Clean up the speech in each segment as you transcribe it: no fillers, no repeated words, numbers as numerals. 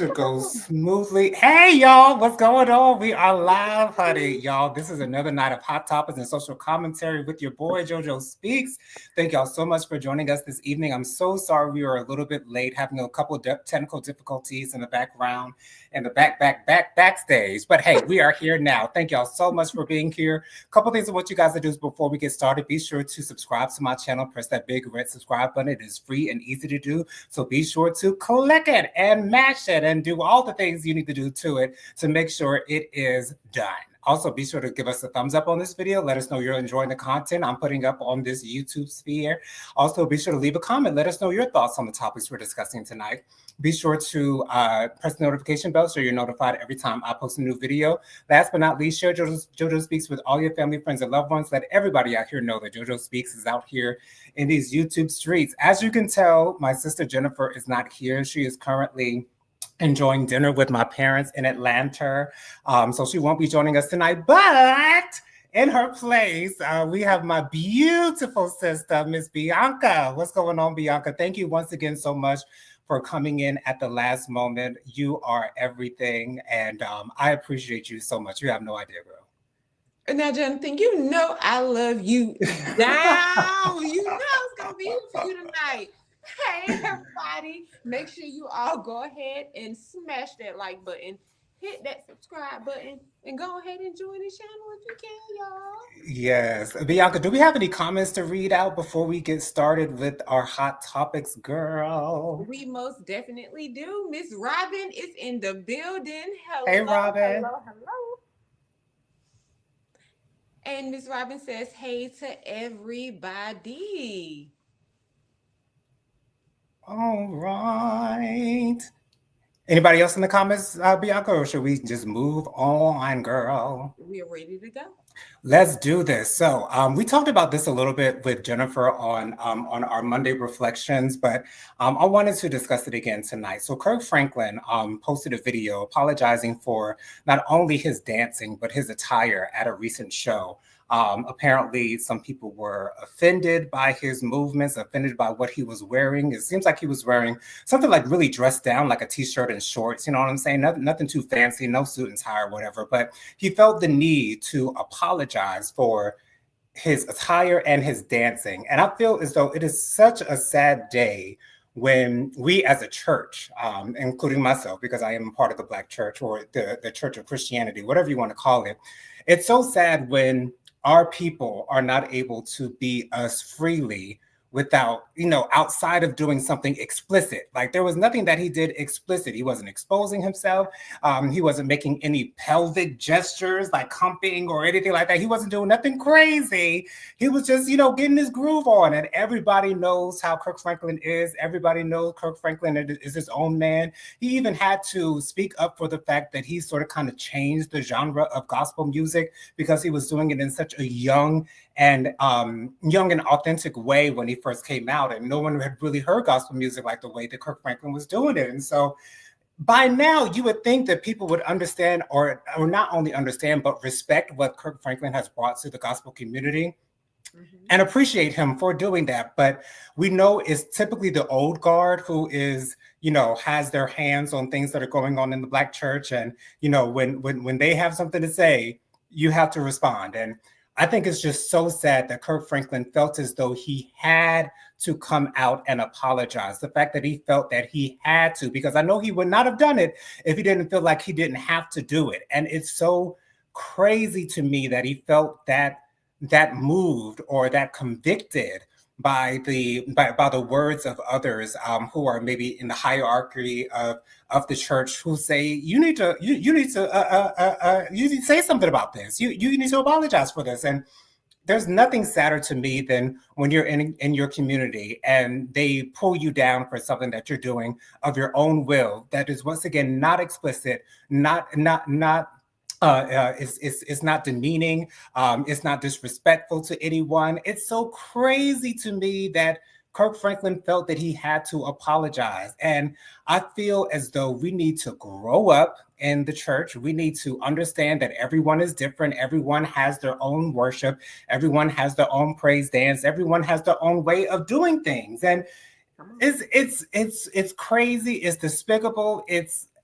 should go smoothly. Hey, y'all, what's going on? We are live, honey. Y'all, this is another night of Hot Topics and Social Commentary with your boy, jojoSPEAKS. Thank y'all so much for joining us this evening. I'm so sorry we were a little bit late, having a couple of technical difficulties in the background and the backstage. But hey, we are here now. Thank y'all so much for being here. A couple things I want you guys to do before we get started. Be sure to subscribe to my channel. Press that big red subscribe button. It is free and easy to do. So be sure to click it and mash it and do all the things you need to do to it to make sure it is done. Also, be sure to give us a thumbs up on this video. Let us know you're enjoying the content I'm putting up on this YouTube sphere. Also, be sure to leave a comment. Let us know your thoughts on the topics we're discussing tonight. Be sure to press the notification bell so you're notified every time I post a new video. Last but not least, share jojoSPEAKS with all your family, friends, and loved ones. Let everybody out here know that jojoSPEAKS is out here in these YouTube streets. As you can tell, my sister Jennifer is not here. She is currently enjoying dinner with my parents in Atlanta. So she won't be joining us tonight, but in her place, we have my beautiful sister, Miss Bianca. What's going on, Bianca? Thank you once again so much for coming in at the last moment. You are everything, and I appreciate you so much. You have no idea, girl. Now, Jonathan, you know I love you down. You know it's going to be for you tonight. Hey, everybody. Make sure you all go ahead and smash that like button, hit that subscribe button, and go ahead and join the channel if you can, y'all. Yes. Bianca, do we have any comments to read out before we get started with our hot topics, girl? We most definitely do. Miss Robin is in the building. Hello. Hey, Robin. Hello. And Miss Robin says, hey to everybody. All right. Anybody else in the comments, Bianca, or should we just move on, girl? We are ready to go. Let's do this. So we talked about this a little bit with Jennifer on our Monday reflections, but I wanted to discuss it again tonight. So Kirk Franklin posted a video apologizing for not only his dancing, but his attire at a recent show. Apparently, some people were offended by his movements, offended by what he was wearing. It seems like he was wearing something like really dressed down, like a t-shirt and shorts. You know what I'm saying? Nothing too fancy, no suit and tie or whatever. But he felt the need to apologize for his attire and his dancing. And I feel as though it is such a sad day when we as a church, including myself, because I am part of the Black church or the Church of Christianity, whatever you want to call it. It's so sad when our people are not able to be us freely without, outside of doing something explicit. Like there was nothing that he did explicit. He wasn't exposing himself. He wasn't making any pelvic gestures like humping or anything like that. He wasn't doing nothing crazy. He was just, getting his groove on. And everybody knows how Kirk Franklin is. Everybody knows Kirk Franklin is his own man. He even had to speak up for the fact that he sort of kind of changed the genre of gospel music because he was doing it in such a young and authentic way when he first came out, and no one had really heard gospel music like the way that Kirk Franklin was doing it. And so by now you would think that people would understand or not only understand but respect what Kirk Franklin has brought to the gospel community and appreciate him for doing that. But we know it's typically the old guard who is, has their hands on things that are going on in the Black church, and when they have something to say, you have to respond. And I think it's just so sad that Kirk Franklin felt as though he had to come out and apologize. The fact that he felt that he had to, because I know he would not have done it if he didn't feel like he didn't have to do it. And it's so crazy to me that he felt that moved or that convicted by the words of others who are maybe in the hierarchy of the church, who say you need to say something about this. You need to apologize for this. And there's nothing sadder to me than when you're in your community and they pull you down for something that you're doing of your own will. That is once again not explicit, it's not demeaning. It's not disrespectful to anyone. It's so crazy to me that Kirk Franklin felt that he had to apologize. And I feel as though we need to grow up in the church. We need to understand that everyone is different. Everyone has their own worship. Everyone has their own praise dance. Everyone has their own way of doing things. And it's crazy. It's despicable.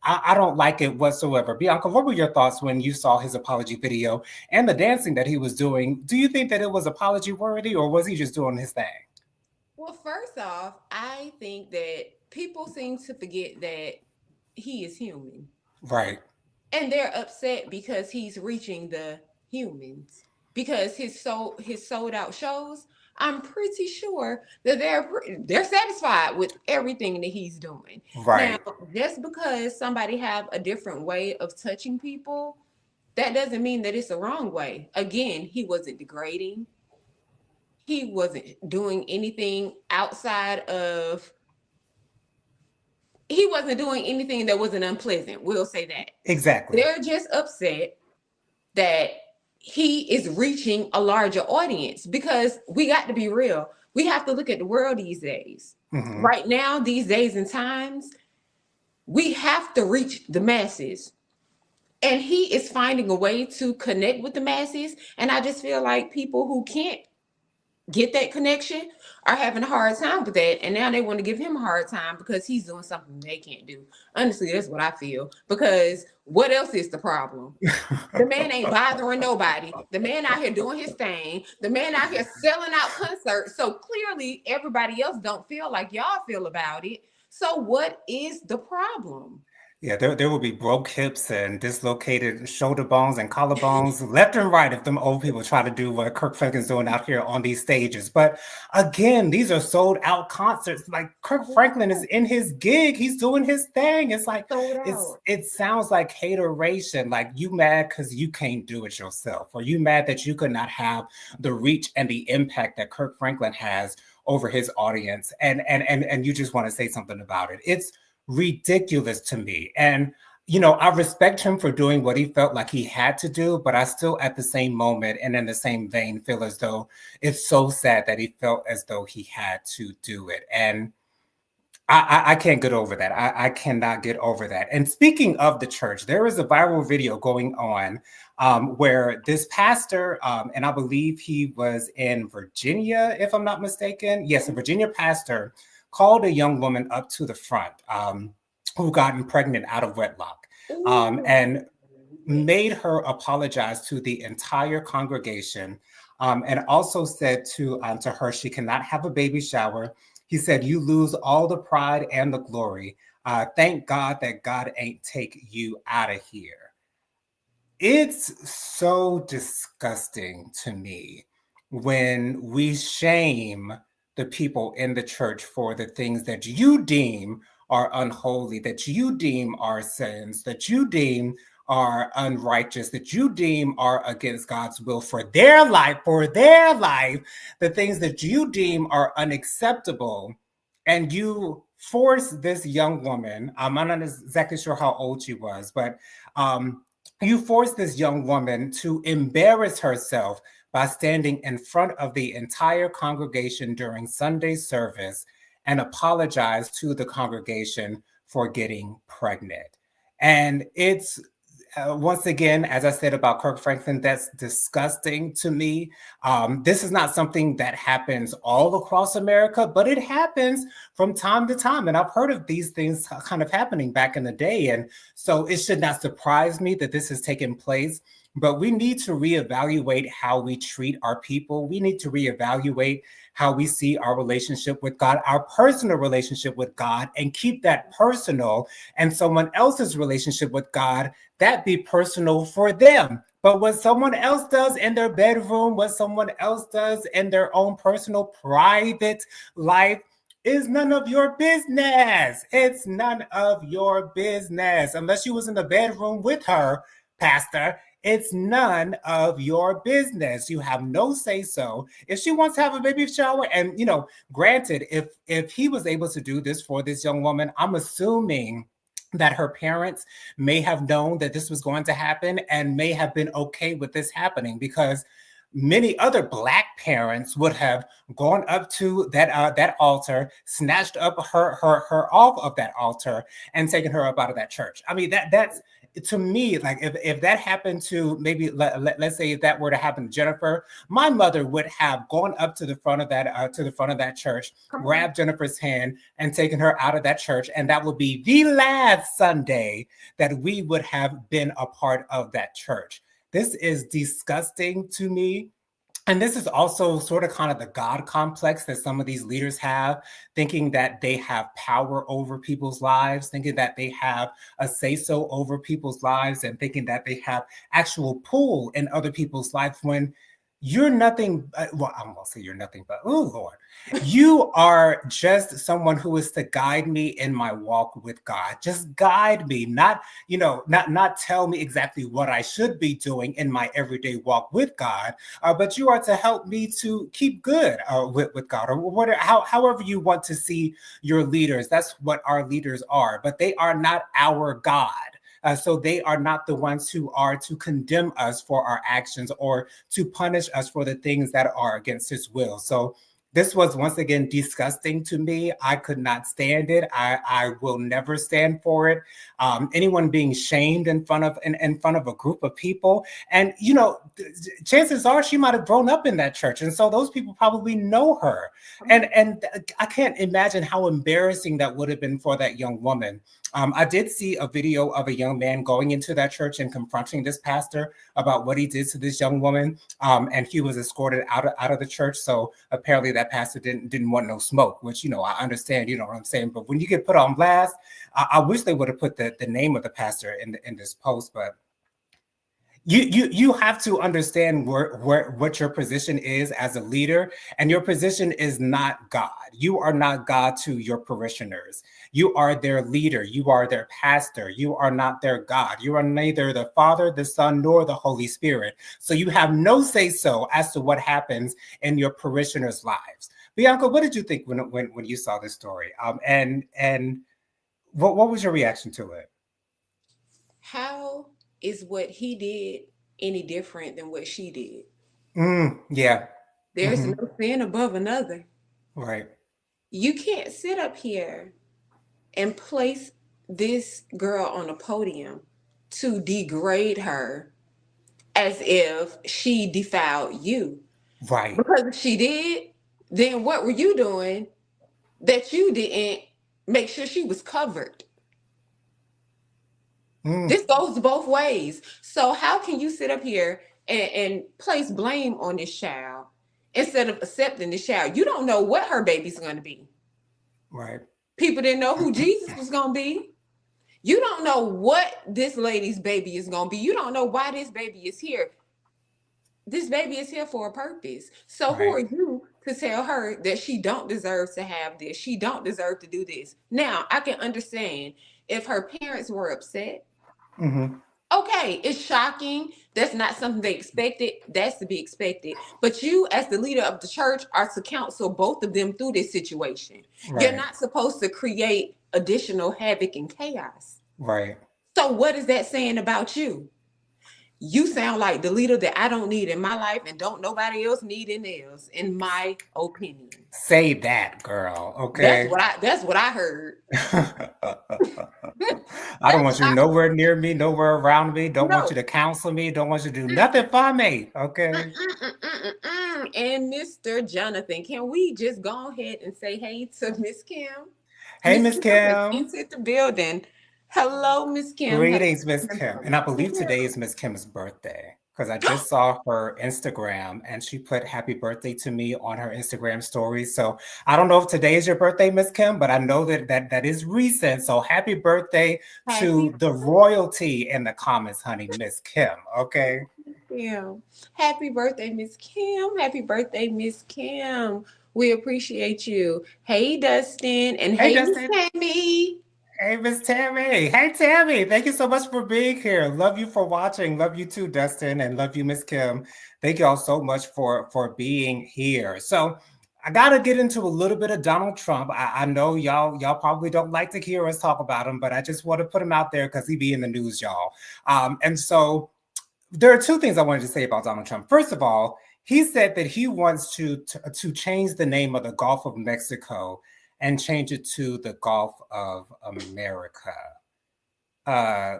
I don't like it whatsoever. Bianca, what were your thoughts when you saw his apology video and the dancing that he was doing? Do you think that it was apology worthy, or was he just doing his thing? Well, first off, I think that people seem to forget that he is human. Right. And they're upset because he's reaching the humans. Because his sold out shows, I'm pretty sure that they're satisfied with everything that he's doing. Now, Right. just because somebody have a different way of touching people, that doesn't mean that it's the wrong way. Again, he wasn't degrading. He wasn't doing anything outside of he wasn't doing anything that wasn't unpleasant. We'll say that. Exactly. They're just upset that he is reaching a larger audience because we got to be real. We have to look at the world these days. Hmm. Right now, these days and times, we have to reach the masses. And he is finding a way to connect with the masses. And I just feel like people who can't get that connection are having a hard time with that, and now they want to give him a hard time because he's doing something they can't do. Honestly, that's what I feel, because what else is the problem? The man ain't bothering nobody. The man out here doing his thing. The man out here selling out concerts. So clearly everybody else don't feel like y'all feel about it. So what is the problem? Yeah, there will be broke hips and dislocated shoulder bones and collarbones left and right if them old people try to do what Kirk Franklin's doing out here on these stages. But again, these are sold out concerts. Like Kirk Franklin is in his gig, he's doing his thing. It's like Sold out. it sounds like hateration, like you mad because you can't do it yourself, or you mad that you could not have the reach and the impact that Kirk Franklin has over his audience, and you just want to say something about it. It's ridiculous to me. And, I respect him for doing what he felt like he had to do, but I still, at the same moment and in the same vein, feel as though it's so sad that he felt as though he had to do it. And I can't get over that. I cannot get over that. And speaking of the church, there is a viral video going on where this pastor, and I believe he was in Virginia, if I'm not mistaken. Yes, a Virginia pastor called a young woman up to the front who gotten pregnant out of wedlock, Ooh. and made her apologize to the entire congregation, and also said to her she cannot have a baby shower. He said, "You lose all the pride and the glory. Thank God that God ain't take you out of here." It's so disgusting to me when we shame the people in the church for the things that you deem are unholy, that you deem are sins, that you deem are unrighteous, that you deem are against God's will for their life, the things that you deem are unacceptable. And you force this young woman, I'm not exactly sure how old she was, but you force this young woman to embarrass herself by standing in front of the entire congregation during Sunday service and apologize to the congregation for getting pregnant. And it's once again, as I said about Kirk Franklin, that's disgusting to me. This is not something that happens all across America, but it happens from time to time. And I've heard of these things kind of happening back in the day. And so it should not surprise me that this has taken place. But we need to reevaluate how we treat our people. We need to reevaluate how we see our relationship with God, our personal relationship with God, and keep that personal. And someone else's relationship with God, that be personal for them. But what someone else does in their bedroom, what someone else does in their own personal, private life, is none of your business. It's none of your business. Unless you was in the bedroom with her, Pastor, it's none of your business. You have no say so. If she wants to have a baby shower, and granted, if he was able to do this for this young woman, I'm assuming that her parents may have known that this was going to happen and may have been okay with this happening, because many other Black parents would have gone up to that altar, snatched up her off of that altar, and taken her up out of that church. I mean, that's to me, like if that happened to maybe let's say if that were to happen to Jennifer, my mother would have gone up to the front of that church, grabbed Jennifer's hand, and taken her out of that church, and that would be the last Sunday that we would have been a part of that church. This is disgusting to me. And this is also sort of kind of the God complex that some of these leaders have, thinking that they have power over people's lives, thinking that they have a say-so over people's lives, and thinking that they have actual pull in other people's lives when you're nothing. Well, I'm gonna say you're nothing, but oh Lord, you are just someone who is to guide me in my walk with God. Just guide me, not not tell me exactly what I should be doing in my everyday walk with God, but you are to help me to keep good with God, or whatever, however you want to see your leaders. That's what our leaders are, but they are not our God. So they are not the ones who are to condemn us for our actions or to punish us for the things that are against his will. So this was once again disgusting to me. I could not stand it. I will never stand for it. Anyone being shamed in front of a group of people, and chances are she might have grown up in that church, and so those people probably know her. And I can't imagine how embarrassing that would have been for that young woman. I did see a video of a young man going into that church and confronting this pastor about what he did to this young woman, and he was escorted out of the church. So apparently that pastor didn't want no smoke, which I understand. You know what I'm saying? But when you get put on blast, I wish they would have put the name of the pastor in this post, but. You have to understand what your position is as a leader, and your position is not God. You are not God to your parishioners. You are their leader. You are their pastor. You are not their God. You are neither the Father, the Son, nor the Holy Spirit. So you have no say so as to what happens in your parishioners' lives. Bianca, what did you think when you saw this story? And what was your reaction to it? How is what he did any different than what she did? Yeah. There's no sin above another. Right. You can't sit up here and place this girl on a podium to degrade her as if she defiled you. Right. Because if she did, then what were you doing that you didn't make sure she was covered? This goes both ways. So how can you sit up here and place blame on this child instead of accepting this child? You don't know what her baby's going to be. Right. People didn't know who Jesus was going to be. You don't know what this lady's baby is going to be. You don't know why this baby is here. This baby is here for a purpose. So who are Right. you to tell her that she don't deserve to have this? She don't deserve to do this. Now, I can understand if her parents were upset. Okay, it's shocking. That's not something they expected. That's to be expected. But you, as the leader of the church, are to counsel both of them through this situation. You're Right. not supposed to create additional havoc and chaos. Right. So, what is that saying about you? You sound like the leader that I don't need in my life and don't nobody else need in theirs, in my opinion. Say that, girl. That's Okay. what I heard. I don't That's want what you I nowhere near me, nowhere around me. Don't want no. you to counsel me. Don't want you to do nothing for me. Okay. And Mr. Jonathan, can we just go ahead and say hey to Miss Kim? Hey, Miss Miss Kim has Kim. entered the building. Hello, Miss Kim. Have Greetings, Miss you Kim. And I believe been today is Miss Kim's birthday because I just saw her Instagram and she put happy birthday to me on her Instagram story. So I don't know if today is your birthday, Miss Kim, but I know that is recent. So happy birthday happy to the royalty in the comments, honey, Miss Kim. Okay. Kim. Happy birthday, Miss Kim. Happy birthday, Miss Kim. We appreciate you. Hey, Dustin. And Hey, hey, Miss Dustin. Tammy. Hey, Miss Tammy. Hey, Tammy. Thank you so much for being here. Love you for watching. Love you too, Dustin, and love you, Miss Kim. Thank you all so much for being here. So I gotta get into a little bit of Donald Trump. I know y'all probably don't like to hear us talk about him, but I just want to put him out there because he be in the news, y'all. And so there are two things I wanted to say about Donald Trump. First of all, he said that he wants to change the name of the Gulf of Mexico and change it to the Gulf of America. Uh,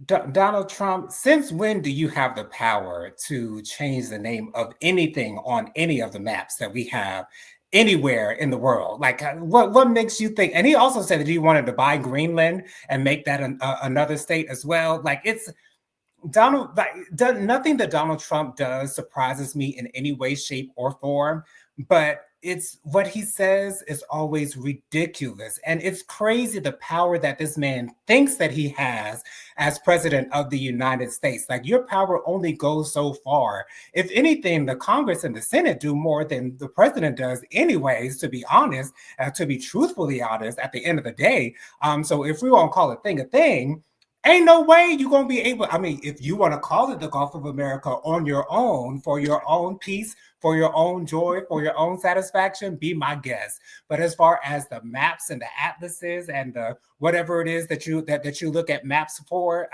Donald Trump, since when do you have the power to change the name of anything on any of the maps that we have anywhere in the world? Like, what makes you think? And he also said that he wanted to buy Greenland and make that another state as well. Like, it's Donald, like, nothing that Donald Trump does surprises me in any way, shape, or form. But it's what he says is always ridiculous. And it's crazy the power that this man thinks that he has as president of the United States. Like, your power only goes so far. If anything, the Congress and the Senate do more than the president does, anyways, to be honest, to be truthfully honest, at the end of the day. So if we won't call a thing, ain't no way you're gonna be able. I mean, if you want to call it the Gulf of America on your own, for your own peace, for your own joy, for your own satisfaction, be my guest. But as far as the maps and the atlases and the whatever it is that you look at maps for,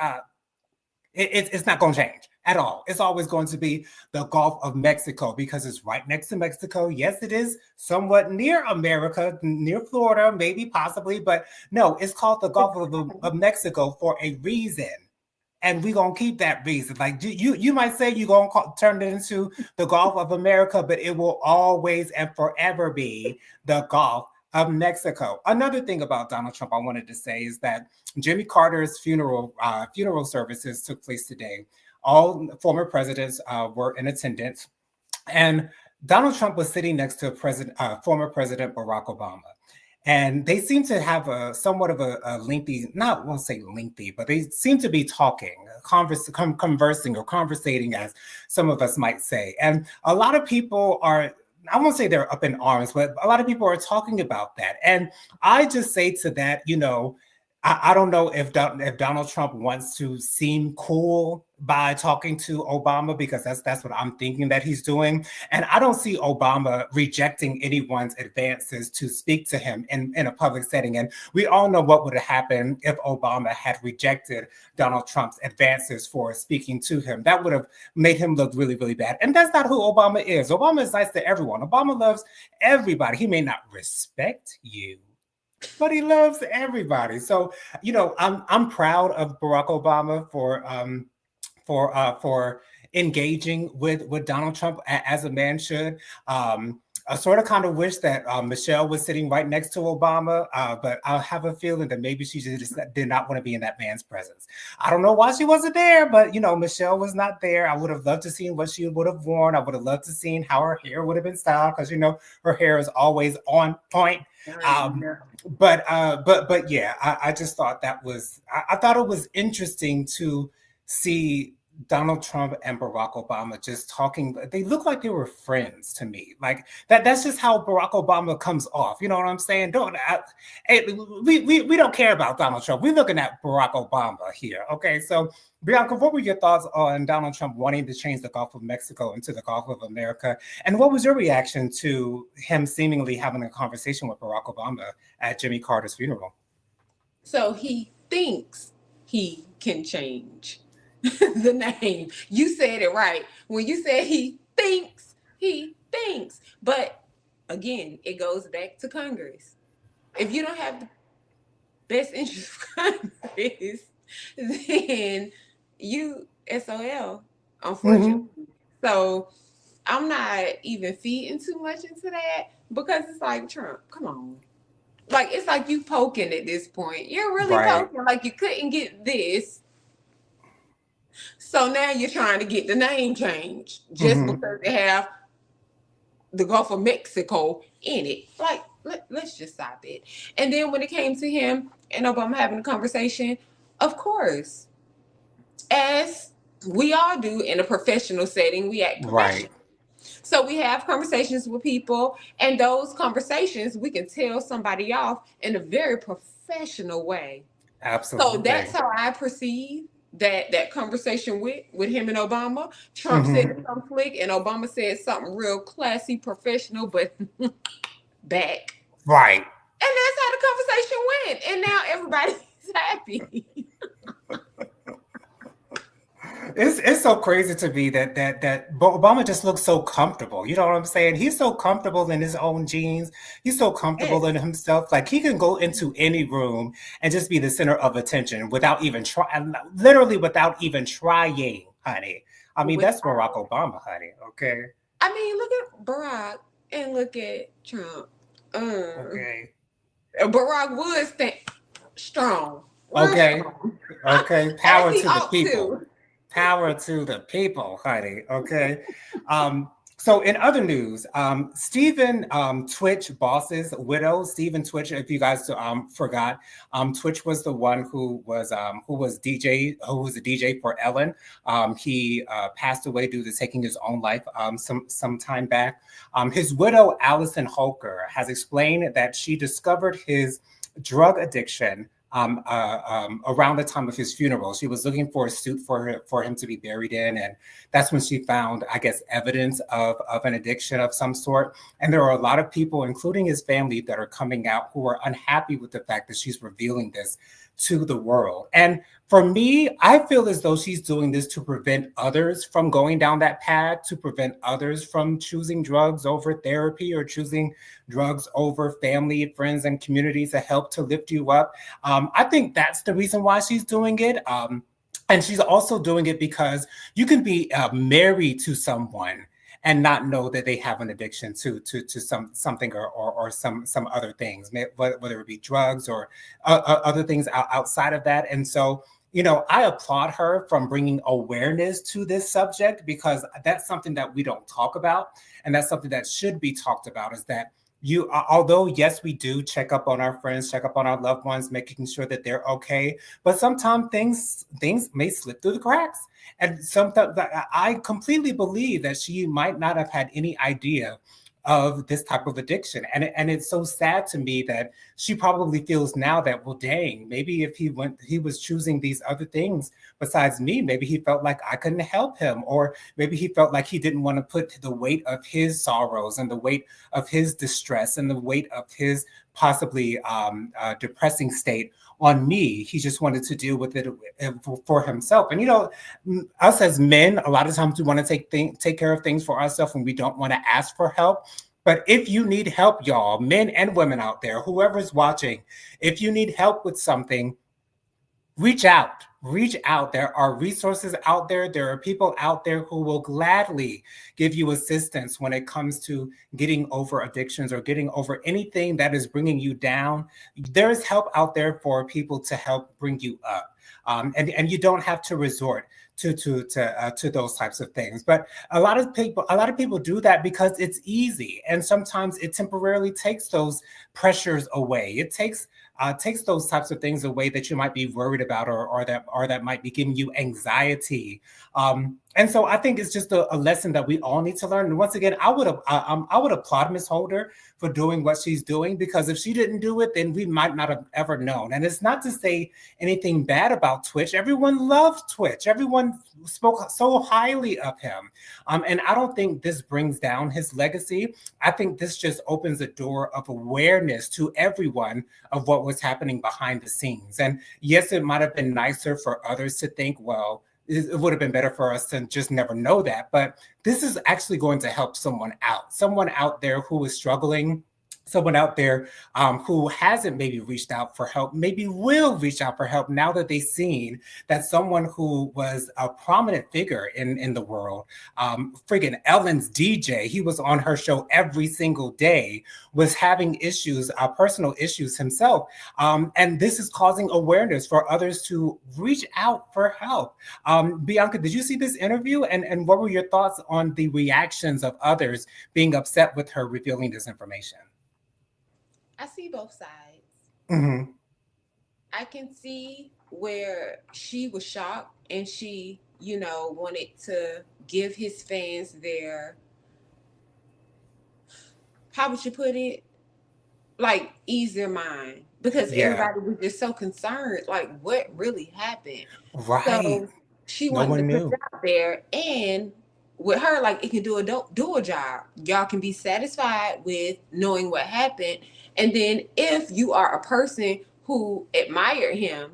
it's not going to change at all. It's always going to be the Gulf of Mexico because it's right next to Mexico. Yes, it is somewhat near America, near Florida, maybe, possibly, but no, it's called the Gulf of Mexico for a reason. And we're going to keep that reason. Like, you might say you're going to turn it into the Gulf of America, but it will always and forever be the Gulf of Mexico. Another thing about Donald Trump I wanted to say is that Jimmy Carter's funeral services took place today. All former presidents were in attendance, and Donald Trump was sitting next to former President Barack Obama. And they seem to have somewhat of a lengthy, not won't say lengthy, but they seem to be talking, conversing or conversating, as some of us might say. And a lot of people are, I won't say they're up in arms, but a lot of people are talking about that. And I just say to that, I don't know if Donald Trump wants to seem cool by talking to Obama, because that's what I'm thinking that he's doing. And I don't see Obama rejecting anyone's advances to speak to him in a public setting. And we all know what would have happened if Obama had rejected Donald Trump's advances for speaking to him. That would have made him look really, really bad. And that's not who Obama is. Obama is nice to everyone. Obama loves everybody. He may not respect you, but he loves everybody. So, I'm proud of Barack Obama for engaging with Donald Trump as a man should. I sort of kind of wish that Michelle was sitting right next to Obama, but I have a feeling that maybe she just did not want to be in that man's presence. I don't know why she wasn't there, but Michelle was not there. I would have loved to see what she would have worn. I would have loved to see how her hair would have been styled, because her hair is always on point. But yeah, I just thought I thought it was interesting to see Donald Trump and Barack Obama just talking. They look like they were friends to me. Like that's just how Barack Obama comes off. You know what I'm saying? We don't care about Donald Trump. We're looking at Barack Obama here. Okay, so Bianca, what were your thoughts on Donald Trump wanting to change the Gulf of Mexico into the Gulf of America? And what was your reaction to him seemingly having a conversation with Barack Obama at Jimmy Carter's funeral? So he thinks he can change the name. You said it right. When you said he thinks. But again, it goes back to Congress. If you don't have the best interest of Congress, then you SOL, unfortunately. So I'm not even feeding too much into that, because it's like, Trump, come on. Like, it's like you poking at this point. You're really poking. Like, you couldn't get this. So now you're trying to get the name changed just because they have the Gulf of Mexico in it. Like, let's just stop it. And then when it came to him and Obama having a conversation, of course, as we all do in a professional setting, we act professional. Right. So we have conversations with people, and those conversations, we can tell somebody off in a very professional way. Absolutely. So that's how I perceive that conversation with him and Obama. Trump said something slick, and Obama said something real classy, professional, but back. Right. And that's how the conversation went. And now everybody's happy. It's so crazy to me that Obama just looks so comfortable. You know what I'm saying? He's so comfortable in his own jeans. He's so comfortable in Yes. himself. Like he can go into any room and just be the center of attention without even trying, literally without even trying, honey. I mean, that's Barack Without, Obama, honey. Okay. I mean, look at Barack and look at Trump. Okay. Barack would stand strong, real Okay. strong, Okay. as Power he to the ought people. to. Power to the people, honey. Okay. So in other news, Stephen Twitch boss's widow, Stephen Twitch, if you guys forgot, Twitch was the one who was a DJ for Ellen. He passed away due to taking his own life some time back. His widow, Allison Holker, has explained that she discovered his drug addiction around the time of his funeral. She was looking for a suit for him to be buried in, and that's when she found, I guess, evidence of an addiction of some sort. And there are a lot of people, including his family, that are coming out who are unhappy with the fact that she's revealing this to the world. And for me, I feel as though she's doing this to prevent others from going down that path, to prevent others from choosing drugs over therapy or choosing drugs over family, friends, and community to help to lift you up. I think that's the reason why she's doing it. And she's also doing it because you can be married to someone and not know that they have an addiction to something or some other things, whether it be drugs or other things outside of that. And so, you know, I applaud her from bringing awareness to this subject, because that's something that we don't talk about, and that's something that should be talked about. Is that although yes, we do check up on our friends, check up on our loved ones, making sure that they're okay, but sometimes things may slip through the cracks. And sometimes I completely believe that she might not have had any idea of this type of addiction. And it's so sad to me that she probably feels now that, well, dang, maybe if he was choosing these other things besides me, maybe he felt like I couldn't help him, or maybe he felt like he didn't want to put the weight of his sorrows and the weight of his distress and the weight of his possibly depressing state on me. He just wanted to deal with it for himself. And you know, us as men, a lot of times we want to take care of things for ourselves when we don't want to ask for help. But if you need help, y'all, men and women out there, whoever's watching, if you need help with something, reach out. Reach out. There are resources out there. There are people out there who will gladly give you assistance when it comes to getting over addictions or getting over anything that is bringing you down. There's help out there for people to help bring you up. And you don't have to resort to those types of things. But a lot of people do that because it's easy, and sometimes it temporarily takes those pressures away. It takes those types of things away that you might be worried about, or that might be giving you anxiety. And so I think it's just a lesson that we all need to learn. And once again, I would applaud Miss Holder for doing what she's doing, because if she didn't do it, then we might not have ever known. And it's not to say anything bad about Twitch. Everyone loved Twitch. Everyone spoke so highly of him. And I don't think this brings down his legacy. I think this just opens a door of awareness to everyone of what was happening behind the scenes. And yes, it might have been nicer for others to think, well, it would have been better for us to just never know that. But this is actually going to help someone out there who is struggling, someone out there who hasn't maybe reached out for help, maybe will reach out for help now that they've seen that someone who was a prominent figure in the world, friggin' Ellen's DJ, he was on her show every single day, was having issues, personal issues himself. And this is causing awareness for others to reach out for help. Bianca, did you see this interview? And what were your thoughts on the reactions of others being upset with her revealing this information? I see both sides. Mm-hmm. I can see where she was shocked and she, wanted to give his fans their, how would you put it? Like, ease their mind, because Yeah. everybody was just so concerned, like, what really happened. Right. So she No wanted to one put it knew. out there, and with her, like, it can do a job. Y'all can be satisfied with knowing what happened, and then if you are a person who admired him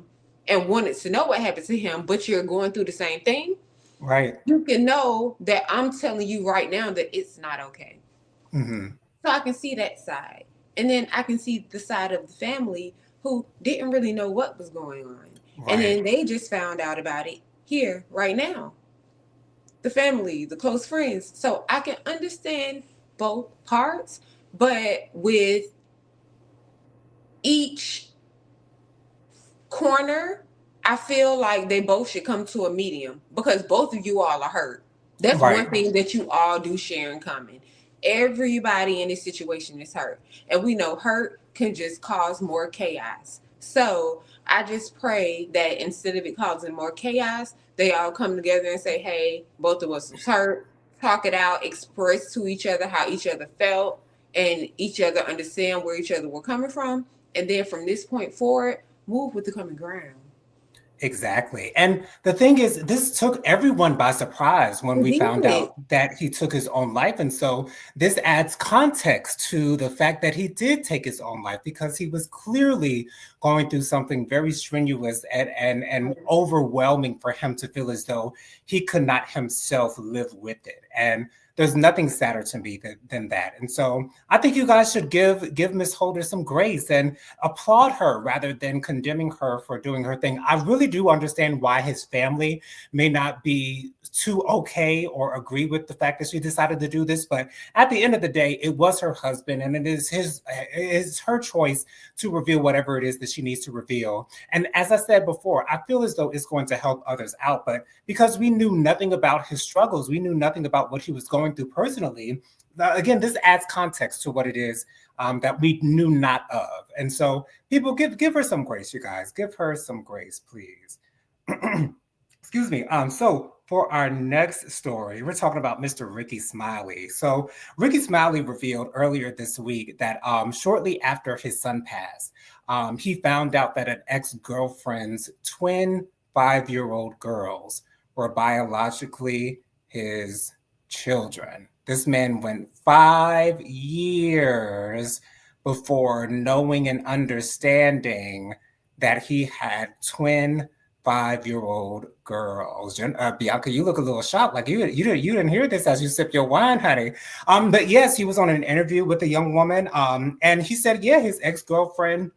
and wanted to know what happened to him, but you're going through the same thing, Right. You can know that I'm telling you right now that it's not okay. Hmm. So I can see that side. And then I can see the side of the family who didn't really know what was going on. And Right. then they just found out about it here, right now. The family, the close friends. So I can understand both parts, but with each corner, I feel like they both should come to a medium because both of you all are hurt. That's Right. one thing that you all do share in common. Everybody in this situation is hurt. And we know hurt can just cause more chaos. So I just pray that instead of it causing more chaos, they all come together and say, hey, both of us was hurt, talk it out, express to each other how each other felt, and each other understand where each other were coming from. And then from this point forward, move with the common ground. Exactly. And the thing is, this took everyone by surprise when It we found did. out that he took his own life. And so this adds context to the fact that he did take his own life because he was clearly going through something very strenuous and overwhelming for him to feel as though he could not himself live with it. And there's nothing sadder to me than that. And so I think you guys should give Miss Holder some grace and applaud her rather than condemning her for doing her thing. I really do understand why his family may not be too okay or agree with the fact that she decided to do this, but at the end of the day, it was her husband, and it's her choice to reveal whatever it is that she needs to reveal. And as I said before, I feel as though it's going to help others out, but because we knew nothing about his struggles, we knew nothing about what he was going through personally. Again, this adds context to what it is that we knew not of. And so people give her some grace, you guys. Give her some grace, please. Excuse me. So for our next story, we're talking about Mr. Ricky Smiley. So Ricky Smiley revealed earlier this week that shortly after his son passed, he found out that an ex-girlfriend's twin 5-year-old girls were biologically his children. This man went 5 years before knowing and understanding that he had twin 5-year-old girls. Bianca, you look a little shocked, like you didn't hear this as you sip your wine, honey. But yes, he was on an interview with a young woman, and he said, yeah, his ex girlfriend.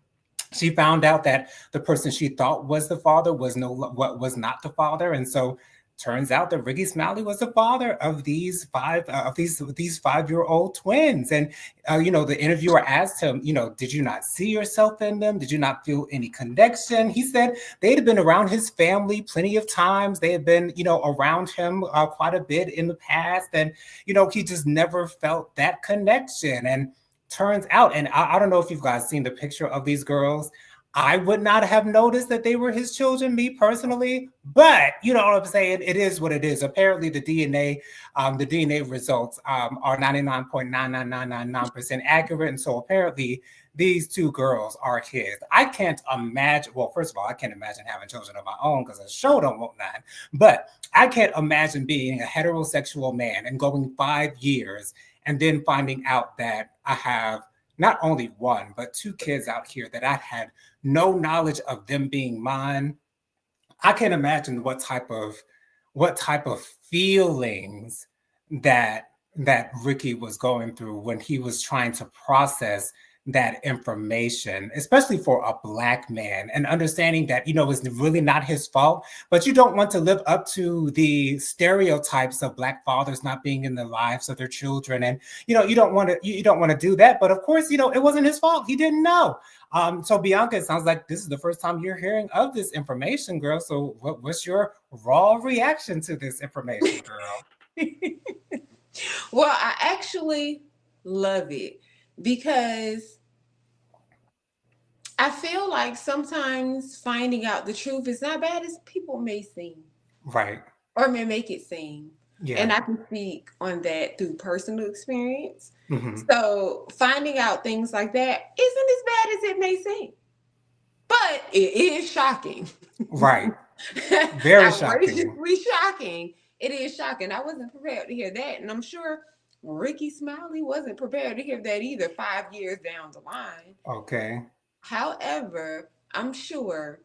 She found out that the person she thought was the father was what was not the father, and so turns out that Ricky Smiley was the father of these 5-year-old twins. And the interviewer asked him, did you not see yourself in them? Did you not feel any connection? He said they had been around his family plenty of times. They had been, around him quite a bit in the past, and he just never felt that connection. And turns out, and I don't know if you've guys seen the picture of these girls. I would not have noticed that they were his children, me personally, but you know what I'm saying? It is what it is. Apparently, the DNA results are 99.99999% accurate. And so apparently these two girls are his. I can't imagine, well, first of all, I can't imagine having children of my own because I sure don't want none. But I can't imagine being a heterosexual man and going 5 years and then finding out that I have not only one, but two kids out here that I had no knowledge of them being mine. I can't imagine what type of feelings that Ricky was going through when he was trying to process that information, especially for a black man, and understanding that it's really not his fault, but you don't want to live up to the stereotypes of black fathers not being in the lives of their children, and you don't want to do that. But of course, it wasn't his fault. He didn't know. So Bianca, it sounds like this is the first time you're hearing of this information, girl. So what's your raw reaction to this information, girl? Well, I actually love it because I feel like sometimes finding out the truth is not bad as people may seem Right. or may make it seem. And Yeah. I can speak on that through personal experience. Hmm. So finding out things like that isn't as bad as it may seem, but it is shocking. Right. Very shocking. Outrageously shocking. It is shocking. I wasn't prepared to hear that. And I'm sure Ricky Smiley wasn't prepared to hear that either 5 years down the line. Okay. However, I'm sure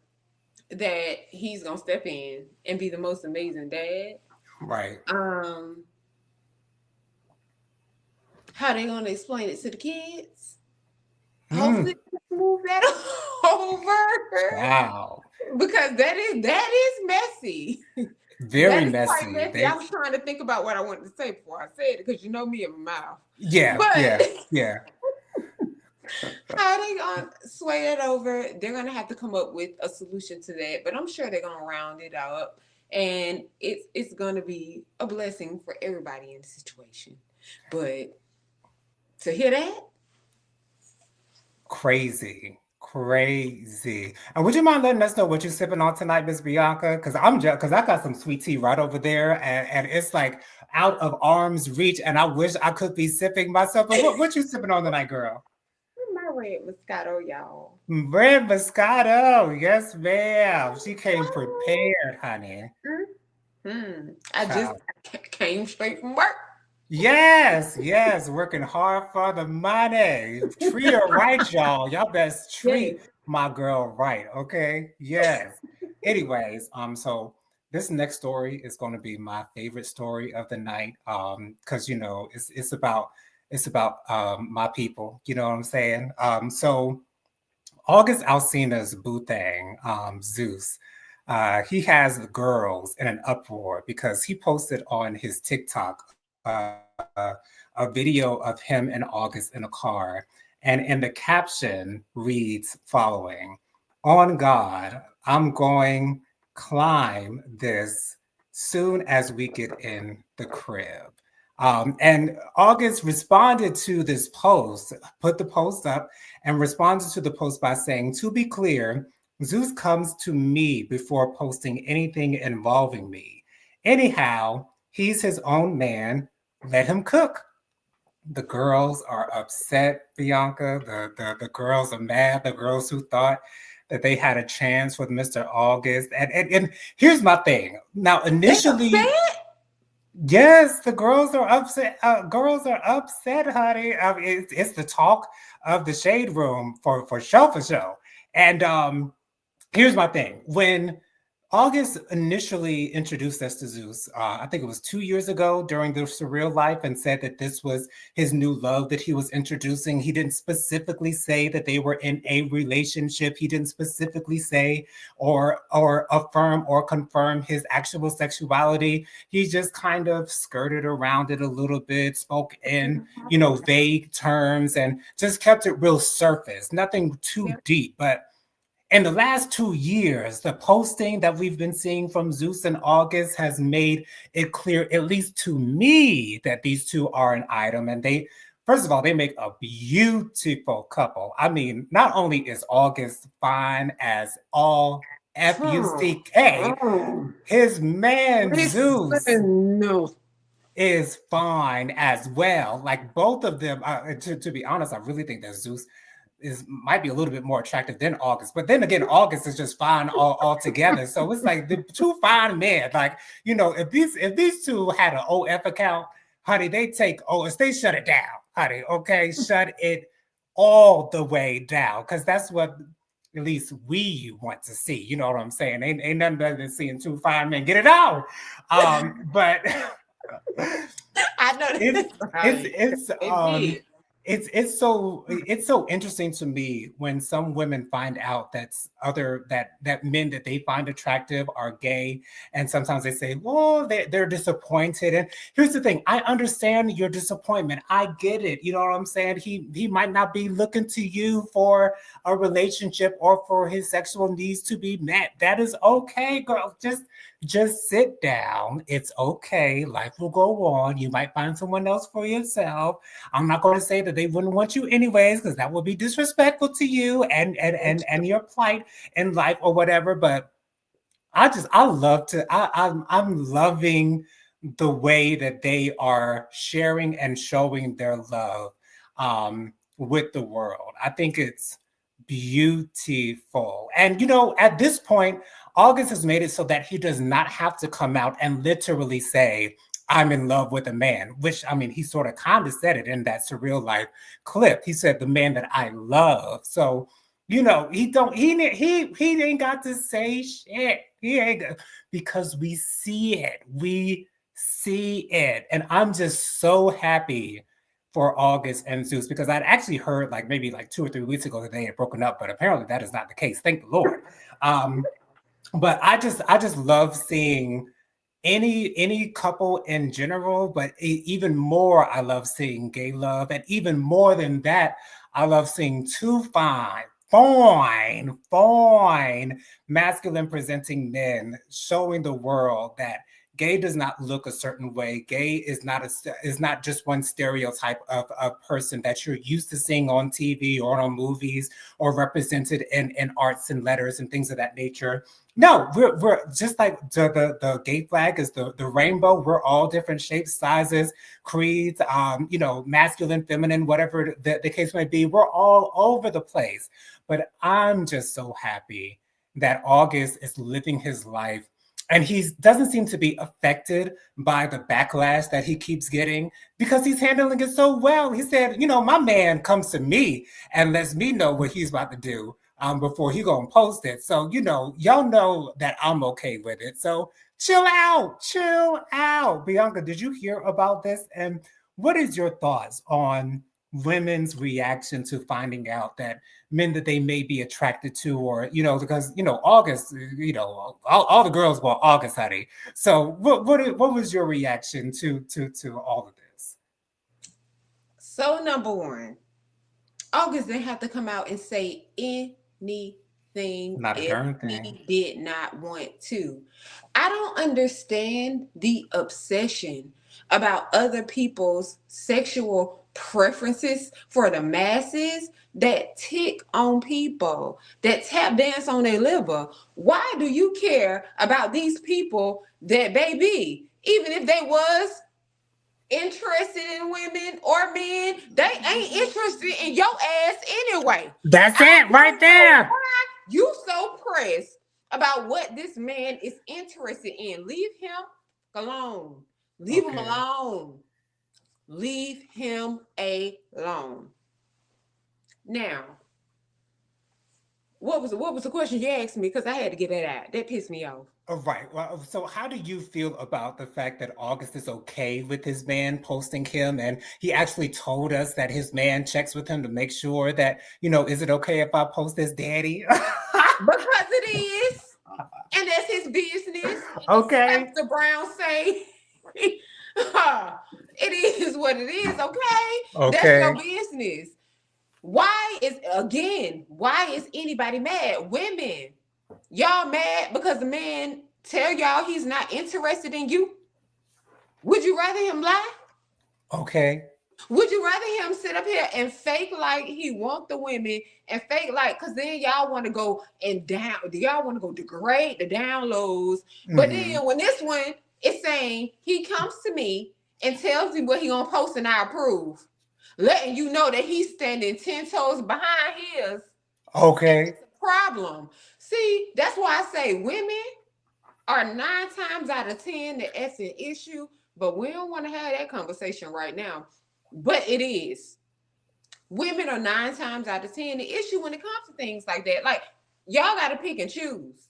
that he's going to step in and be the most amazing dad. Right. Um, how they gonna explain it to the kids? Hopefully, Hmm. move that over Wow. because that is messy. Very That is quite messy. messy. I They was trying to think about what I wanted to say before I said it because you know me in my mouth. yeah, But yeah, yeah. how they gonna sway it over? They're gonna have to come up with a solution to that. But I'm sure they're gonna round it up, and it's gonna be a blessing for everybody in the situation. But to hear that, Crazy. Crazy. And would you mind letting us know what you're sipping on tonight, Miss Bianca? Because I'm just because I got some sweet tea right over there, and it's like out of arm's reach, and I wish I could be sipping myself. But what you sipping on tonight, girl? my red Moscato, y'all. Red Moscato. Yes, ma'am. She came prepared, honey. I just Child. came straight from work. Yes, yes, working hard for the money. Treat her right, y'all. Y'all best treat Yes. my girl right, okay? Yes. Anyways, so this next story is going to be my favorite story of the night. Because it's about my people. You know what I'm saying? So August Alsina's boo thing, Zeus. He has the girls in an uproar because he posted on his TikTok a video of him and August in a car. And in the caption reads following: On God, I'm going climb this soon as we get in the crib. And August responded to this post, put the post up, and responded to the post by saying, "To be clear, Zeus comes to me before posting anything involving me. Anyhow, he's his own man. Let him cook." The girls are upset, Bianca. The girls are mad. The girls who thought that they had a chance with Mr. August. And here's my thing. Now, They initially, upset? yes, the girls are upset. Girls are upset, honey. I mean, it's the talk of the shade room for show for show. And here's my thing. When August initially introduced us to Zeus, I think it was 2 years ago during the Surreal Life, and said that this was his new love that he was introducing. He didn't specifically say that they were in a relationship. He didn't specifically say or affirm or confirm his actual sexuality. He just kind of skirted around it a little bit, spoke in vague terms, and just kept it real surface, nothing too Yeah. deep. But in the last 2 years, the posting that we've been seeing from Zeus and August has made it clear, at least to me, that these two are an item. And they, first of all, they make a beautiful couple. I mean, not only is August fine as all FUCK, his man Zeus Listen, no. is fine as well. Like both of them, to be honest, I really think that Zeus is might be a little bit more attractive than August. But then again, August is just fine all together. So it's like the two fine men. Like, if these two had an OF account, honey, they take OS, they shut it down, honey. Okay, shut it all the way down. Because that's what at least we want to see. You know what I'm saying? Ain't nothing better than seeing two fine men get it on. But I know it's that's it's right. it's It um did. it's so interesting to me when some women find out that men that they find attractive are gay, and sometimes they say, well, they're disappointed. And here's the thing: I understand your disappointment. I get it. You know what I'm saying? He might not be looking to you for a relationship or for his sexual needs to be met. That is okay, girl. Just sit down. It's okay. Life will go on. You might find someone else for yourself. I'm not going to say that they wouldn't want you anyways, because that would be disrespectful to you and your plight in life or whatever. But I'm loving the way that they are sharing and showing their love with the world. I think it's beautiful. And at this point, August has made it so that he does not have to come out and literally say, I'm in love with a man, which I mean, he sort of kind of said it in that Surreal Life clip. He said, the man that I love. So, he ain't got to say shit. He ain't, because we see it. We see it. And I'm just so happy for August and Zeus because I'd actually heard like maybe like 2 or 3 weeks ago that they had broken up, but apparently that is not the case. Thank the Lord. But I just love seeing any couple in general, but even more, I love seeing gay love, and even more than that, I love seeing two fine, masculine presenting men showing the world that gay does not look a certain way. Gay is not just one stereotype of a person that you're used to seeing on TV or on movies or represented in arts and letters and things of that nature. No, we're just like the gay flag is the rainbow. We're all different shapes, sizes, creeds, masculine, feminine, whatever the case may be. We're all over the place. But I'm just so happy that August is living his life and he doesn't seem to be affected by the backlash that he keeps getting because he's handling it so well. He said, my man comes to me and lets me know what he's about to do before he gonna post it. So, y'all know that I'm okay with it. So chill out. Bianca, did you hear about this? And what is your thoughts on women's reaction to finding out that men that they may be attracted to, or because August, all the girls want August, honey. So what was your reaction to all of this? So number one, August didn't have to come out and say anything Not a if darn thing. he did not want to. I don't understand the obsession about other people's sexual preferences for the masses that tick on people, that tap dance on their liver. Why do you care about these people that, baby, even if they was interested in women or men, they ain't interested in your ass anyway. That's it right there. You so pressed about what this man is interested in. Leave him alone. Leave him alone. Leave him alone. Now, what was the question you asked me? Because I had to get that out. That pissed me off. Right. Well, so how do you feel about the fact that August is okay with his man posting him, and he actually told us that his man checks with him to make sure that, is it okay if I post this, daddy? Because it is, and that's his business. Okay. The Brown say, it is what it is. Okay, that's your business. Why is anybody mad? Women, y'all mad because the man tell y'all he's not interested in you? Would you rather him lie? Okay. Would you rather him sit up here and fake like he want the women and fake like, because then y'all want to go y'all want to go degrade the downloads. But then when this one is saying he comes to me and tells me what he gonna post and I approve, letting you know that he's standing 10 toes behind his. Okay. It's a problem. See, that's why I say women are 9 times out of 10 the effing issue, but we don't want to have that conversation right now. But it is. Women are 9 times out of 10 the issue when it comes to things like that. Like, y'all got to pick and choose.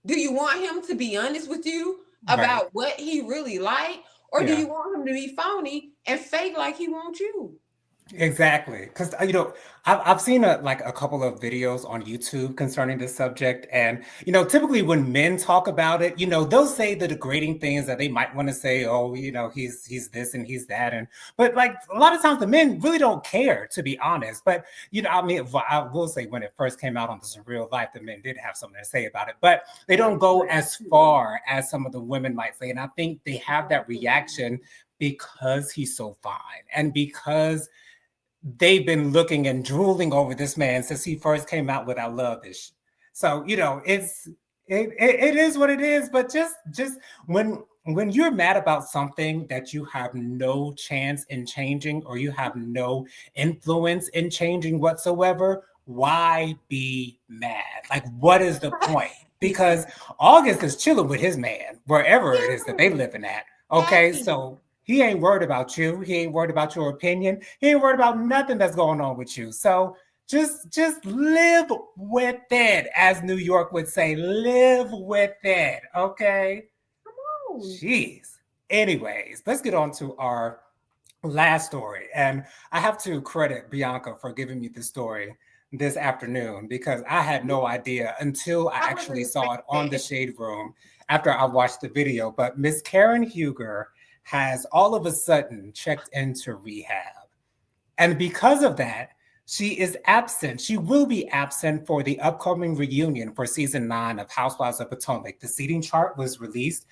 Do you want him to be honest with you about what he really like? Or do you want him to be phony and fake like he wants you? Exactly, because I've seen a couple of videos on YouTube concerning this subject, and typically when men talk about it, they'll say the degrading things that they might want to say. Oh, he's this and he's that, but like a lot of times the men really don't care, to be honest. But I will say when it first came out on This Is Real Life, the men did have something to say about it, but they don't go as far as some of the women might say, and I think they have that reaction because he's so fine and because they've been looking and drooling over this man since he first came out with "I Love This." So it is what it is. But just when you're mad about something that you have no chance in changing or you have no influence in changing whatsoever, why be mad? Like, what is the point? Because August is chilling with his man wherever it is that they living at. Okay, so he ain't worried about you. He ain't worried about your opinion. He ain't worried about nothing that's going on with you. So just live with it, as New York would say. Live with it, okay? Come on. Jeez. Anyways, let's get on to our last story. And I have to credit Bianca for giving me the story this afternoon because I had no idea until I I actually wasn't saw it on the expecting Shade Room after I watched the video. But Miss Karen Huger has all of a sudden checked into rehab. And because of that, she is absent. She will be absent for the upcoming reunion for season 9 of Housewives of Potomac. The seating chart was released.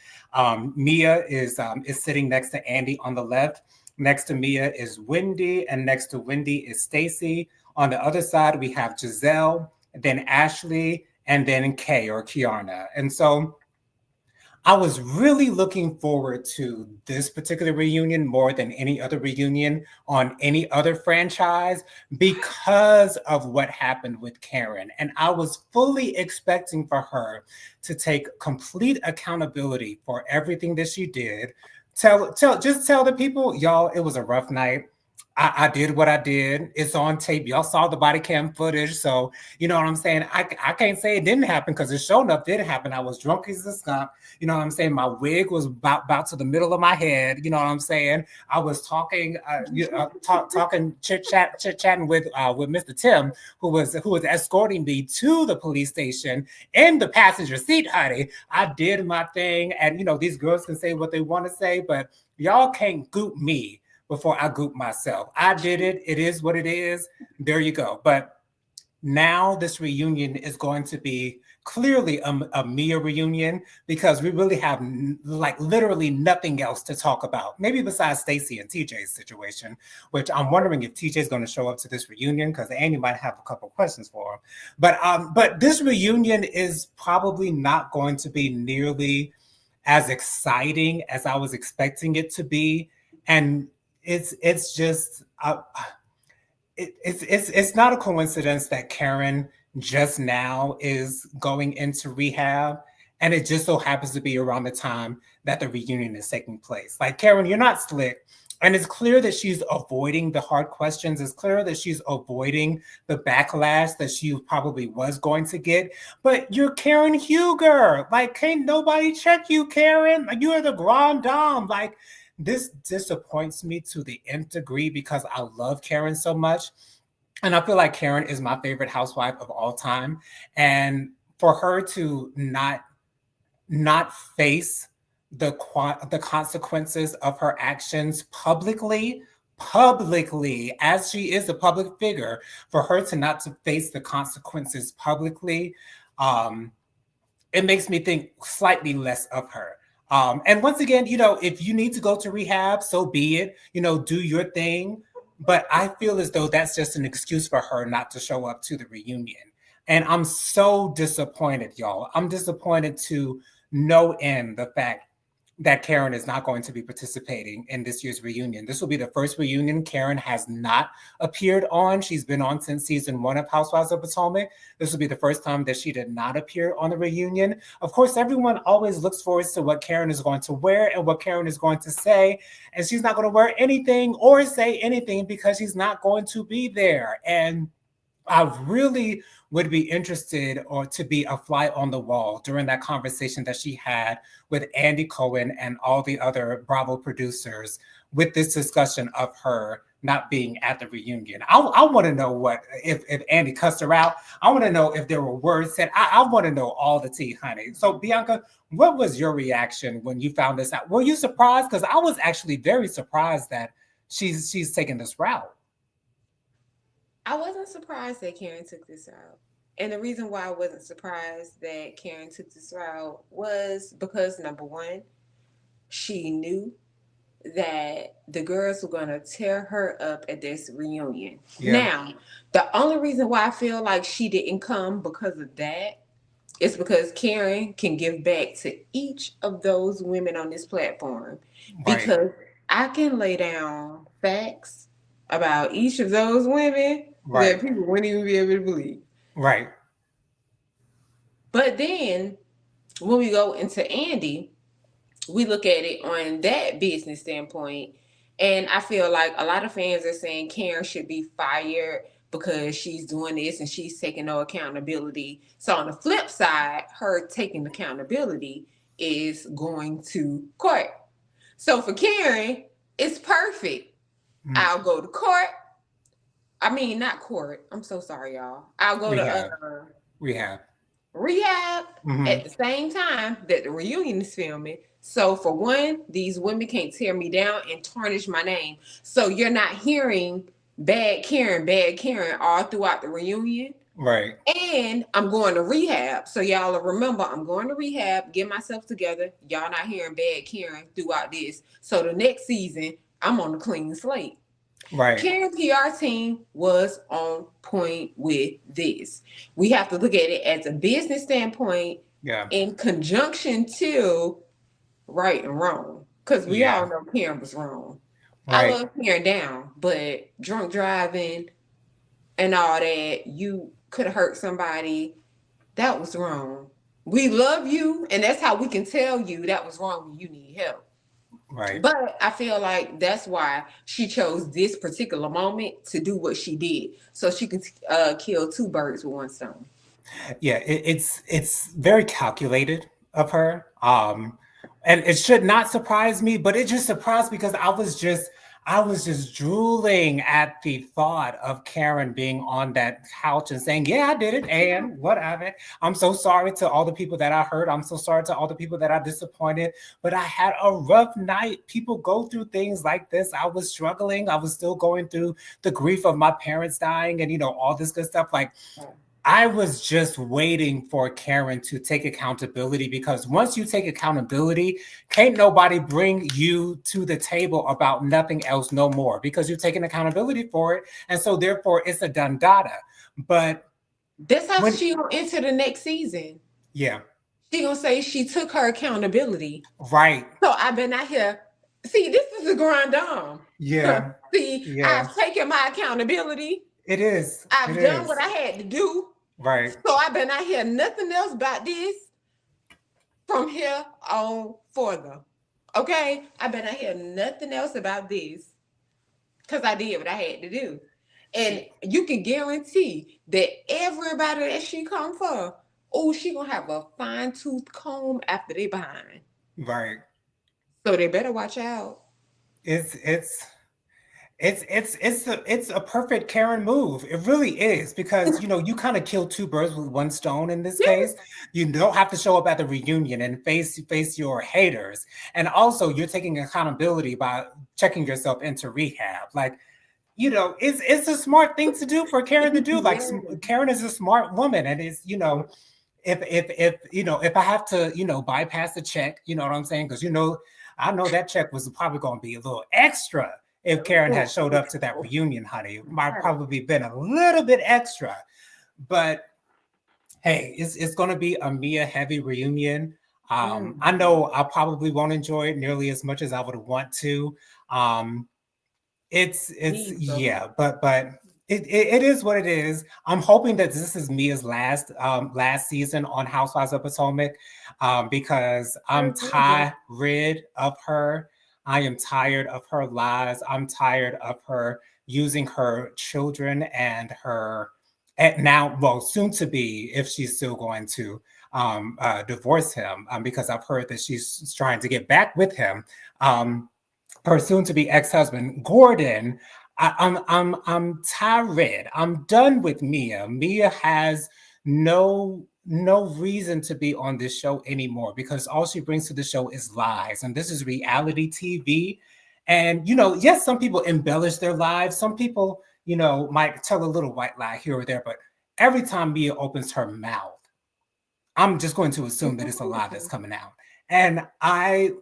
Mia is sitting next to Andy on the left. Next to Mia is Wendy, and next to Wendy is Stacy. On the other side, we have Giselle, then Ashley, and then Kay or Kiana. And so I was really looking forward to this particular reunion more than any other reunion on any other franchise because of what happened with Karen. And I was fully expecting for her to take complete accountability for everything that she did. Just tell the people, y'all, it was a rough night. I did what I did. It's on tape. Y'all saw the body cam footage. So, you know what I'm saying? I can't say it didn't happen because it showed up did happen. I was drunk as a skunk. You know what I'm saying? My wig was about to the middle of my head. You know what I'm saying? I was talking, talking chit chatting with Mr. Tim, who was escorting me to the police station in the passenger seat, honey. I did my thing, and these girls can say what they want to say, but y'all can't goop me before I goop myself. I did it. It is what it is. There you go. But now this reunion is going to be clearly a Mia reunion because we really have like literally nothing else to talk about. Maybe besides Stacy and TJ's situation, which I'm wondering if TJ's going to show up to this reunion because Andy might have a couple questions for him. But this reunion is probably not going to be nearly as exciting as I was expecting it to be. And it's just it's not a coincidence that Karen just now is going into rehab, and it just so happens to be around the time that the reunion is taking place. Like Karen, you're not slick. And it's clear that she's avoiding the hard questions. It's clear that she's avoiding the backlash that she probably was going to get. But you're Karen Huger. Like, can't nobody check you, Karen? Like, you are the grand dame. Like, this disappoints me to the nth degree because I love Karen so much. And I feel like Karen is my favorite housewife of all time. And for her to not face the consequences of her actions publicly as she is a public figure, for her to not to face the consequences publicly, um it makes me think slightly less of her. And once again, if you need to go to rehab, so be it. Do your thing. But I feel as though that's just an excuse for her not to show up to the reunion. And I'm so disappointed, y'all. I'm disappointed to no end the fact that Karen is not going to be participating in this year's reunion. This will be the first reunion Karen has not appeared on. She's been on since season 1 of Housewives of Potomac. This will be the first time that she did not appear on the reunion. Of course, everyone always looks forward to what Karen is going to wear and what Karen is going to say. And she's not going to wear anything or say anything because she's not going to be there. And I really would be interested or to be a fly on the wall during that conversation that she had with Andy Cohen and all the other Bravo producers with this discussion of her not being at the reunion. I want to know what if Andy cussed her out. I want to know if there were words said. I want to know all the tea, honey. So Bianca, what was your reaction when you found this out? Were you surprised? Because I was actually very surprised that she's taking this route. I wasn't surprised that Karen took this route. And the reason why I wasn't surprised that Karen took this route was because number one, she knew that the girls were going to tear her up at this reunion. Yeah. Now, the only reason why I feel like she didn't come because of that is because Karen can give back to each of those women on this platform. Right. Because I can lay down facts about each of those women Right. that people wouldn't even be able to believe. Right. But then when we go into Andy, we look at it on that business standpoint. And I feel like a lot of fans are saying Karen should be fired because she's doing this and she's taking no accountability. So on the flip side, her taking accountability is going to court. So for Karen, it's perfect. I'll go to court. I mean, not court. I'm so sorry, y'all. I'll go to Rehab. rehab at the same time that the reunion is filming. So for one, these women can't tear me down and tarnish my name. So you're not hearing bad Karen all throughout the reunion. Right. And I'm going to rehab. So y'all will remember I'm going to rehab, get myself together. Y'all not hearing bad Karen throughout this. So the next season, I'm on a clean slate. Right. Karen PR team was on point with this. We have to look at it as a business standpoint in conjunction to right and wrong. Because we all know Karen was wrong. Right. I love Karen down, but drunk driving and all that, you could have hurt somebody. That was wrong. We love you, and that's how we can tell you that was wrong when you need help. Right. But I feel like that's why she chose this particular moment to do what she did, so she could kill two birds with one stone. Yeah, it's very calculated of her, and it should not surprise me, but it just surprised me because I was just drooling at the thought of Karen being on that couch and saying, "Yeah, I did it, and whatever. I'm so sorry to all the people that I hurt. I'm so sorry to all the people that I disappointed. But I had a rough night. People go through things like this. I was struggling. I was still going through the grief of my parents dying, and all this good stuff. Like, I was just waiting for Karen to take accountability, because once you take accountability, can't nobody bring you to the table about nothing else no more, because you're taking accountability for it. And so therefore it's a done data. But that's how she gonna enter the next season. Yeah. She gonna say she took her accountability. Right. So I've been out here. See, this is a grand dame. Yeah. See, I've taken my accountability. It is. I've done what I had to do. Right. So I've been out here nothing else about this from here on further. Okay? I've been out here nothing else about this because I did what I had to do. And you can guarantee that everybody that she come for, she gonna have a fine-tooth comb after they behind. Right. So they better watch out. It's a perfect Karen move. It really is, because you kind of kill two birds with one stone in this case. You don't have to show up at the reunion and face your haters, and also you're taking accountability by checking yourself into rehab. Like, it's a smart thing to do for Karen to do. Like, Karen is a smart woman, and it's if I have to bypass the check, you know what I'm saying? Because I know that check was probably going to be a little extra. If Karen had showed up to that reunion, honey, it might probably been a little bit extra. But hey, it's going to be a Mia heavy reunion. I know I probably won't enjoy it nearly as much as I would want to. But it is what it is. I'm hoping that this is Mia's last season on Housewives of Potomac, because I'm tired of her. I am tired of her lies. I'm tired of her using her children and soon to be, if she's still going to divorce him, because I've heard that she's trying to get back with him. Her soon to be ex-husband, Gordon. I'm tired. I'm done with Mia. Mia has no reason to be on this show anymore, because all she brings to the show is lies, and this is reality TV. And yes, some people embellish their lives. Some people might tell a little white lie here or there, but every time Mia opens her mouth, I'm just going to assume that it's a lie that's coming out. And I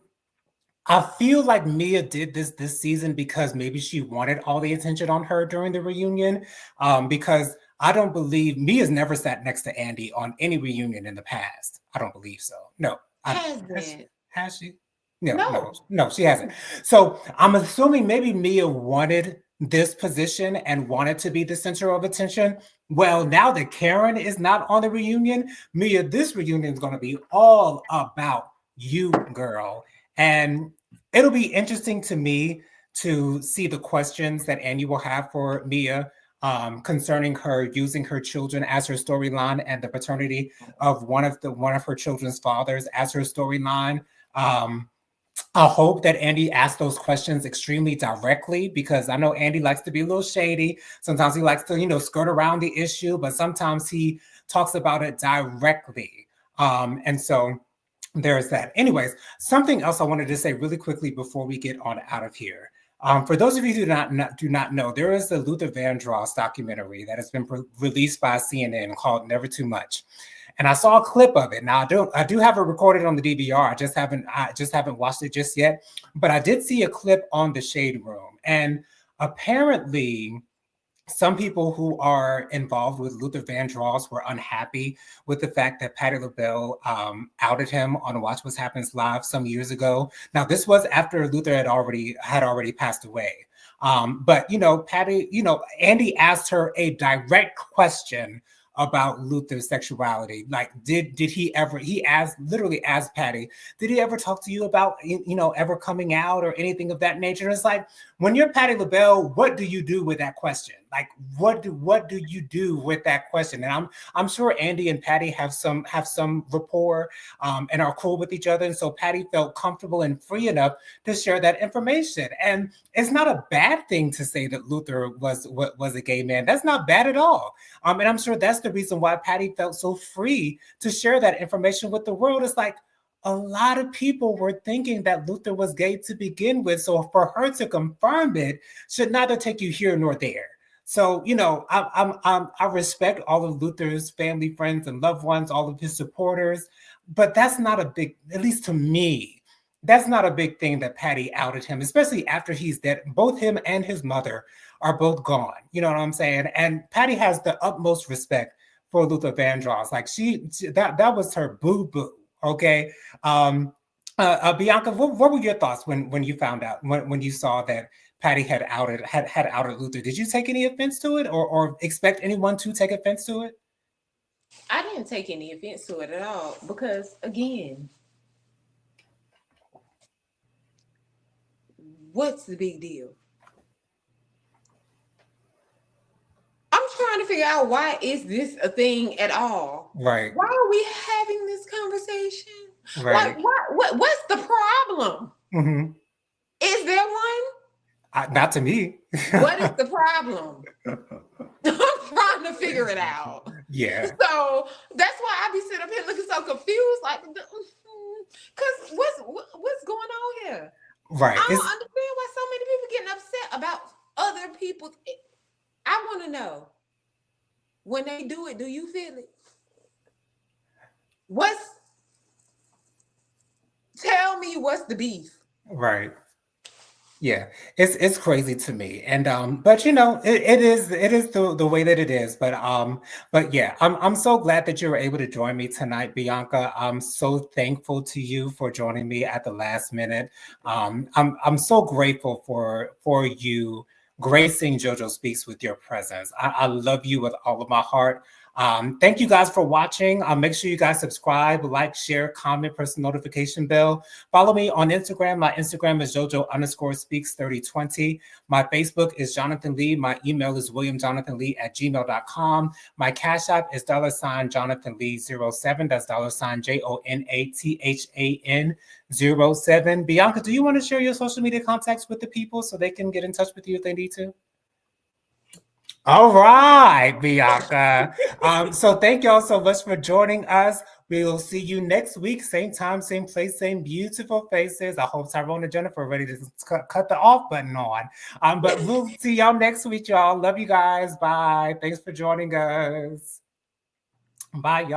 feel like Mia did this season because maybe she wanted all the attention on her during the reunion, because I don't believe Mia's never sat next to Andy on any reunion in the past. I don't believe so. No. Has she? No, she hasn't. So I'm assuming maybe Mia wanted this position and wanted to be the center of attention. Well, now that Karen is not on the reunion, Mia, this reunion is going to be all about you, girl. And it'll be interesting to me to see the questions that Andy will have for Mia, concerning her using her children as her storyline, and the paternity of one of her children's fathers as her storyline. I hope that Andy asked those questions extremely directly, because I know Andy likes to be a little shady. Sometimes he likes to, skirt around the issue, but sometimes he talks about it directly. And so there's that. Anyways, something else I wanted to say really quickly before we get on out of here. For those of you who do not know, there is the Luther Vandross documentary that has been released by CNN called Never Too Much. And I saw a clip of it. Now I do have it recorded on the DVR. I just haven't watched it just yet. But I did see a clip on the Shade Room. And apparently some people who are involved with Luther Vandross were unhappy with the fact that Patti LaBelle outed him on Watch What Happens Live some years ago. Now, this was after Luther had already passed away. But Patti, Andy asked her a direct question about Luther's sexuality. Like, did he ever? Literally asked Patti, did he ever talk to you about ever coming out or anything of that nature? And it's like, when you're Patti LaBelle, what do you do with that question? Like, what do you do with that question? And I'm sure Andy and Patti have some rapport and are cool with each other. And so Patti felt comfortable and free enough to share that information. And it's not a bad thing to say that Luther was a gay man. That's not bad at all. And I'm sure that's the reason why Patti felt so free to share that information with the world. It's like, a lot of people were thinking that Luther was gay to begin with. So for her to confirm it should neither take you here nor there. So, I respect all of Luther's family, friends, and loved ones, all of his supporters, but that's not a big, at least to me, that's not a big thing that Patti outed him, especially after he's dead. Both him and his mother are both gone. You know what I'm saying? And Patti has the utmost respect for Luther Vandross. Like that was her boo-boo. Okay. Bianca, what were your thoughts when you found out, when you saw that Patti had outed Luther? Did you take any offense to it, or expect anyone to take offense to it? I didn't take any offense to it at all, because again, what's the big deal? I'm trying to figure out, why is this a thing at all? Right. Why are we having this conversation? Right. Like, what's the problem? Mm-hmm. Is there one? Not to me. What is the problem? I'm trying to figure it out. Yeah. So that's why I be sitting up here looking so confused, like, because what's going on here? Right. I don't understand why so many people getting upset about other people. I want to know, when they do it, do you feel it? Tell me what's the beef? Right. Yeah, it's crazy to me, and but it is the way that it is. But yeah, I'm so glad that you were able to join me tonight, Bianca. I'm so thankful to you for joining me at the last minute. I'm so grateful for you gracing JoJo Speaks with your presence. I love you with all of my heart. Thank you guys for watching. Make sure you guys subscribe, like, share, comment, press the notification bell. Follow me on Instagram. My Instagram is jojo_speaks3020. My Facebook is Jonathan Lee. My email is williamjonathanlee@gmail.com. My Cash App is $Jonathan Lee 07. That's $JONATHAN 07. Bianca, do you want to share your social media contacts with the people so they can get in touch with you if they need to? All right, Bianca. So thank y'all so much for joining us. We will see you next week, same time, same place, same beautiful faces. I hope Tyrone and Jennifer are ready to cut the off button on. But we'll see y'all next week, y'all. Love you guys. Bye. Thanks for joining us. Bye, y'all.